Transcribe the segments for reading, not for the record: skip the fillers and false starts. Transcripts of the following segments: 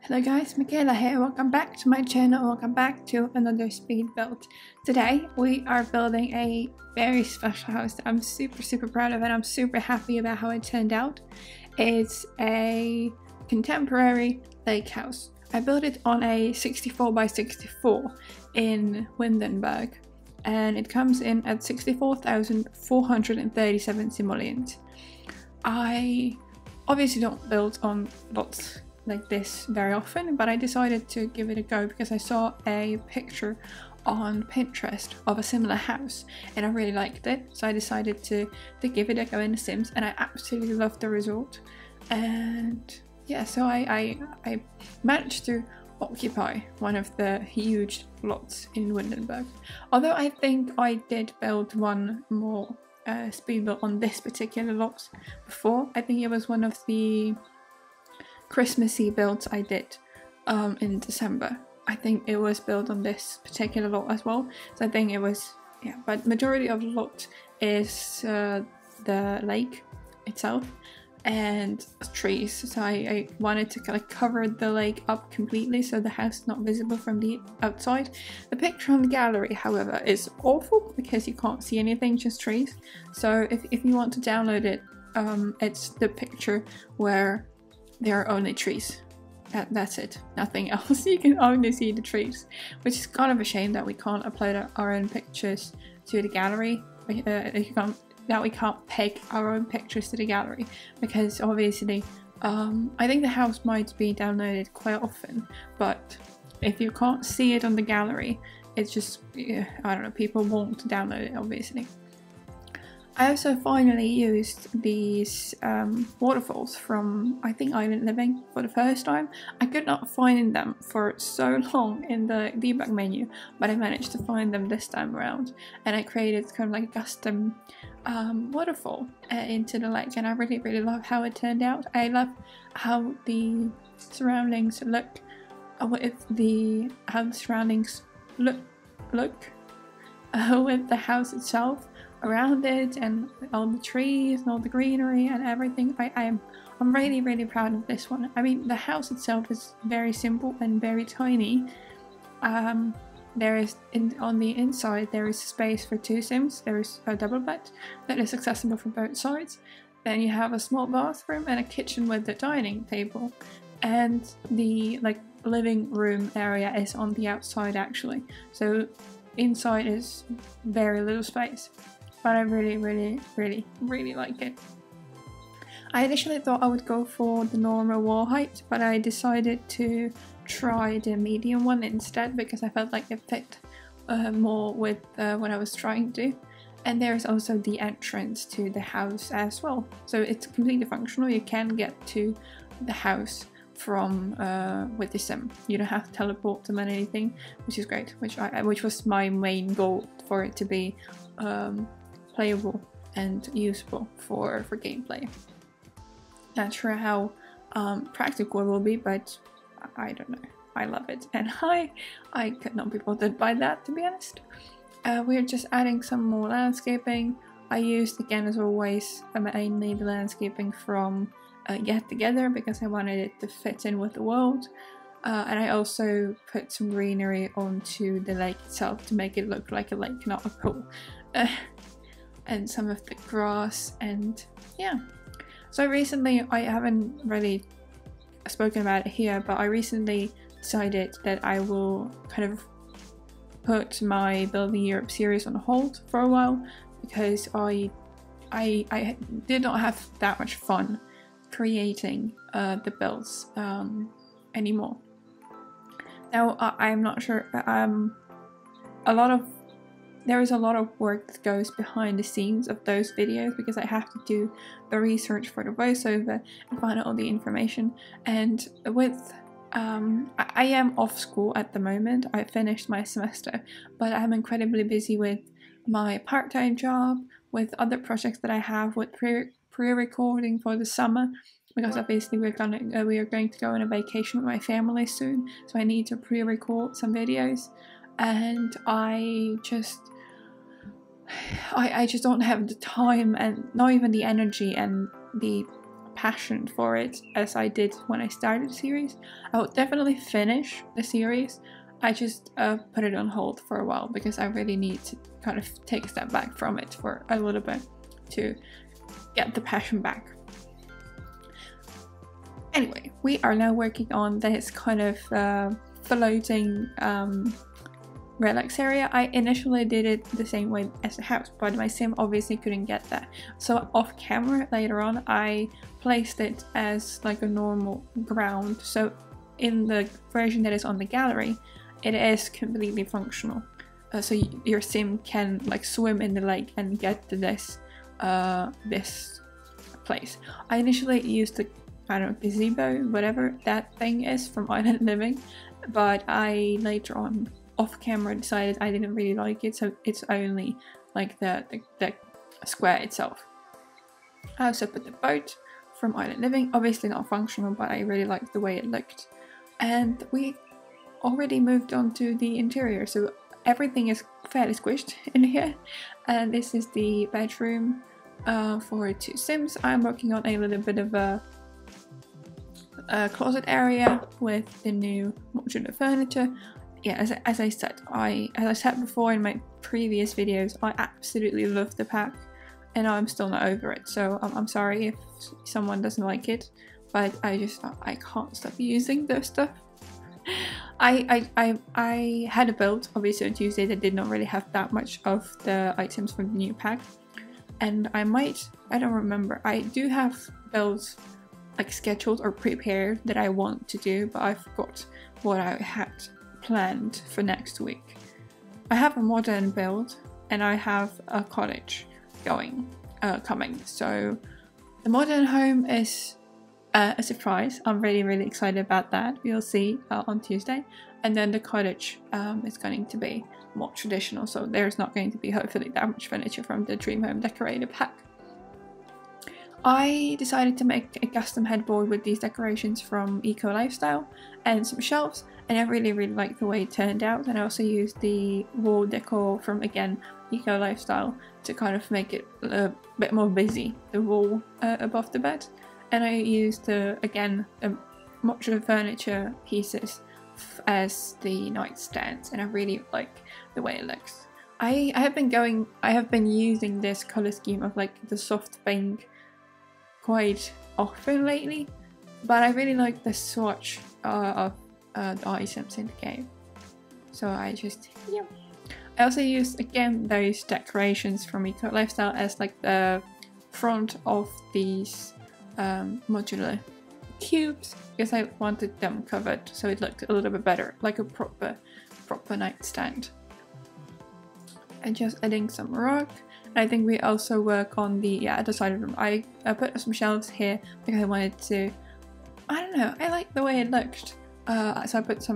Hello guys, Michaela here. Welcome back to my channel. Welcome back to another speed build. Today we are building a very special house that I'm super proud of, and I'm super happy about how it turned out. It's a contemporary lake house. I built it on a 64 by 64 in Windenburg, and it comes in at 64,437 simoleons. I obviously don't build on lots like this very often, but I decided to give it a go because I saw a picture on Pinterest of a similar house and I really liked it, so I decided to give it a go in The Sims, and I absolutely loved the result. And yeah, so I managed to occupy one of the huge lots in Windenburg. Although I think I did build one more speed build on this particular lot before. I think it was one of the Christmassy builds I did in December. I think it was built on this particular lot as well, so I think it was, yeah, but majority of the lot is the lake itself and trees, so I wanted to kind of cover the lake up completely so the house is not visible from the outside. The picture on the gallery, however, is awful because you can't see anything, just trees. So if you want to download it, it's the picture where there are only trees. That's it, nothing else. You can only see the trees, which is kind of a shame that we can't upload our own pictures to the gallery. That we can't peg our own pictures to the gallery, because obviously I think the house might be downloaded quite often, but if you can't see it on the gallery, it's just, I don't know, people won't download it obviously. I also finally used these waterfalls from, I think, Island Living for the first time. I could not find them for so long in the debug menu, but I managed to find them this time around, and I created kind of like a custom waterfall into the lake, and I really love how it turned out. I love how the surroundings look, how the surroundings look with the house itself around it, and all the trees and all the greenery and everything. I'm really proud of this one. I mean, the house itself is very simple and very tiny. There is on the inside there is space for 2 Sims. There is a double bed that is accessible from both sides. Then you have a small bathroom and a kitchen with the dining table, and the living room area is on the outside actually. So inside is very little space. But I really like it. I initially thought I would go for the normal wall height, but I decided to try the medium one instead because I felt like it fit more with what I was trying to do. And there's also the entrance to the house as well, so it's completely functional. You can get to the house from with the sim. You don't have to teleport them or anything, which is great, which was my main goal, for it to be playable and usable for gameplay. Not sure how practical it will be, but I don't know. I love it, and I could not be bothered by that, to be honest. We're just adding some more landscaping. I used, again as always, mainly the landscaping from Get Together because I wanted it to fit in with the world. And I also put some greenery onto the lake itself to make it look like a lake, not a pool. And some of the grass, and yeah. So recently, I haven't really spoken about it here, but I recently decided that I will kind of put my Building Europe series on hold for a while because I did not have that much fun creating the builds anymore. Now I'm not sure, there is a lot of work that goes behind the scenes of those videos because I have to do the research for the voiceover and find out all the information. And with I am off school at the moment. I finished my semester, but I'm incredibly busy with my part-time job, with other projects that I have, with pre-recording for the summer, because obviously we are going to go on a vacation with my family soon, so I need to pre-record some videos, and I just don't have the time and not even the energy and the passion for it as I did when I started the series. I would definitely finish the series. I just put it on hold for a while because I really need to kind of take a step back from it for a little bit to get the passion back. Anyway, we are now working on this kind of floating relax area. I initially did it the same way as the house, but my sim obviously couldn't get that. So off camera later on, I placed it as like a normal ground. So in the version that is on the gallery, it is completely functional. So your sim can like swim in the lake and get to this this place. I initially used the, I don't know, gazebo, whatever that thing is from Island Living, but I later on off camera decided I didn't really like it, so it's only like the square itself. I also put the boat from Island Living, obviously not functional, but I really liked the way it looked. And we already moved on to the interior, so everything is fairly squished in here. And this is the bedroom for 2 sims. I'm working on a little bit of a closet area with the new modular furniture. Yeah, as I said before in my previous videos, I absolutely love the pack and I'm still not over it. So I'm sorry if someone doesn't like it, but I can't stop using this stuff. I had a build obviously on Tuesday that did not really have that much of the items from the new pack, and I don't remember, I do have builds like scheduled or prepared that I want to do, but I forgot what I had planned for next week. I have a modern build and I have a cottage coming. So the modern home is a surprise. I'm really excited about that. We'll see on Tuesday. And then the cottage is going to be more traditional, so there's not going to be hopefully that much furniture from the Dream Home Decorator pack. I decided to make a custom headboard with these decorations from Eco Lifestyle and some shelves, and I really like the way it turned out. And I also used the wall decor from, again, Eco Lifestyle to kind of make it a bit more busy, the wall above the bed. And I used again modular furniture pieces as the nightstands, and I really like the way it looks. I have been using this color scheme of like the soft pink quite often lately, but I really like the swatch of the items in the game. So I also used again those decorations from Eco Lifestyle as like the front of these modular cubes, because I wanted them covered so it looked a little bit better, like a proper nightstand. And just adding some rock. And I think we also work on the other side of the room. I put some shelves here because I wanted to, I don't know, I like the way it looked. So I put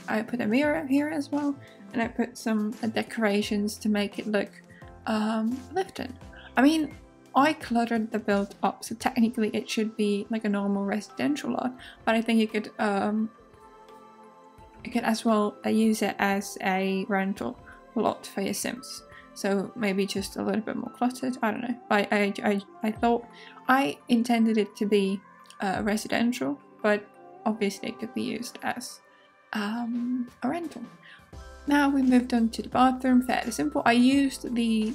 I put a mirror here as well, and I put some decorations to make it look lifted. I mean, I cluttered the build up, so technically it should be like a normal residential lot, but I think you could as well use it as a rental lot for your sims. So maybe just a little bit more cluttered, I don't know. I thought I intended it to be residential, but obviously it could be used as a rental. Now we moved on to the bathroom, fairly simple. I used the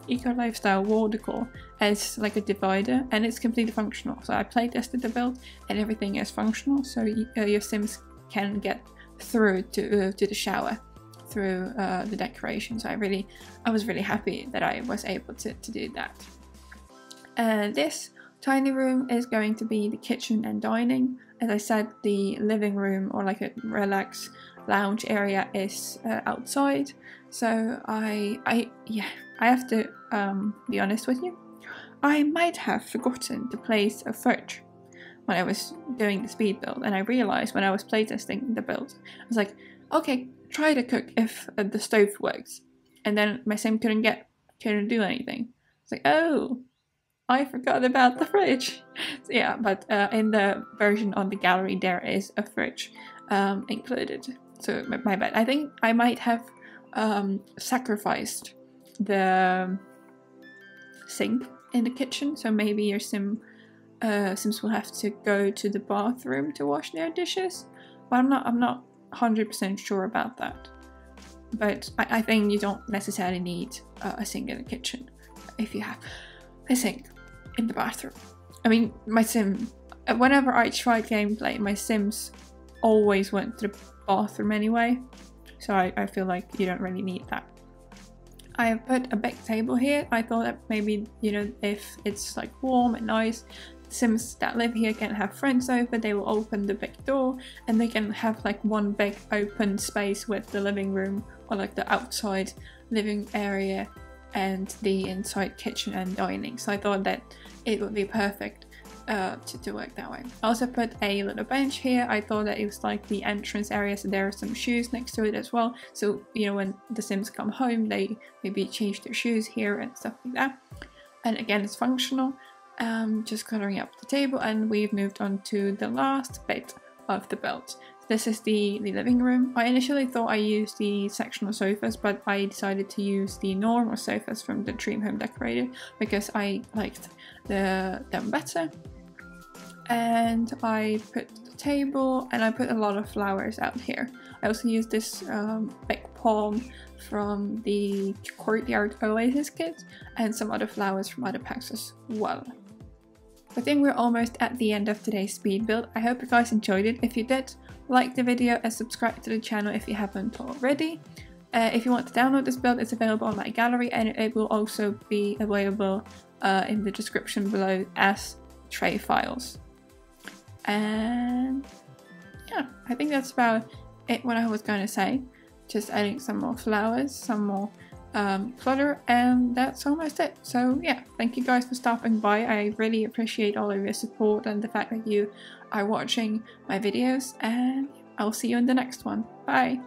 Eco Lifestyle wall decor as like a divider, and it's completely functional. So I play tested the build and everything is functional, so your sims can get through to the shower through the decorations. So I was really happy that I was able to do that. This tiny room is going to be the kitchen and dining. As I said, the living room or like a relax lounge area is outside. So I have to be honest with you. I might have forgotten to place a fridge when I was doing the speed build, and I realized when I was playtesting the build, I was like, okay, try to cook if the stove works, and then my sim couldn't do anything. It's like, oh, I forgot about the fridge. So yeah, but in the version on the gallery there is a fridge included. So my bad. I think I might have sacrificed the sink in the kitchen, so maybe your Sims will have to go to the bathroom to wash their dishes. But I'm not 100% sure about that. But I think you don't necessarily need a sink in the kitchen if you have a sink in the bathroom. I mean, my Sim, whenever I tried gameplay, my Sims always went to the bathroom anyway, so I feel like you don't really need that. I have put a big table here. I thought that maybe, you know, if it's like warm and nice, Sims that live here can have friends over, they will open the big door and they can have like one big open space with the living room or like the outside living area and the inside kitchen and dining. So I thought that it would be perfect to work that way. I also put a little bench here. I thought that it was like the entrance area, so there are some shoes next to it as well. So, you know, when the Sims come home, they maybe change their shoes here and stuff like that. And again, it's functional. Just coloring up the table, and we've moved on to the last bit of the build. This is the living room. I initially thought I used the sectional sofas, but I decided to use the normal sofas from the Dream Home Decorator because I liked them better. And I put the table, and I put a lot of flowers out here. I also used this big palm from the Courtyard Oasis kit and some other flowers from other packs as well. I think we're almost at the end of today's speed build. I hope you guys enjoyed it. If you did, like the video and subscribe to the channel if you haven't already. If you want to download this build, it's available on my gallery, and it will also be available in the description below as tray files. And yeah, I think that's about it what I was going to say. Just adding some more flowers, some more clutter, and that's almost it. So yeah, thank you guys for stopping by. I really appreciate all of your support and the fact that you are watching my videos, and I'll see you in the next one. Bye!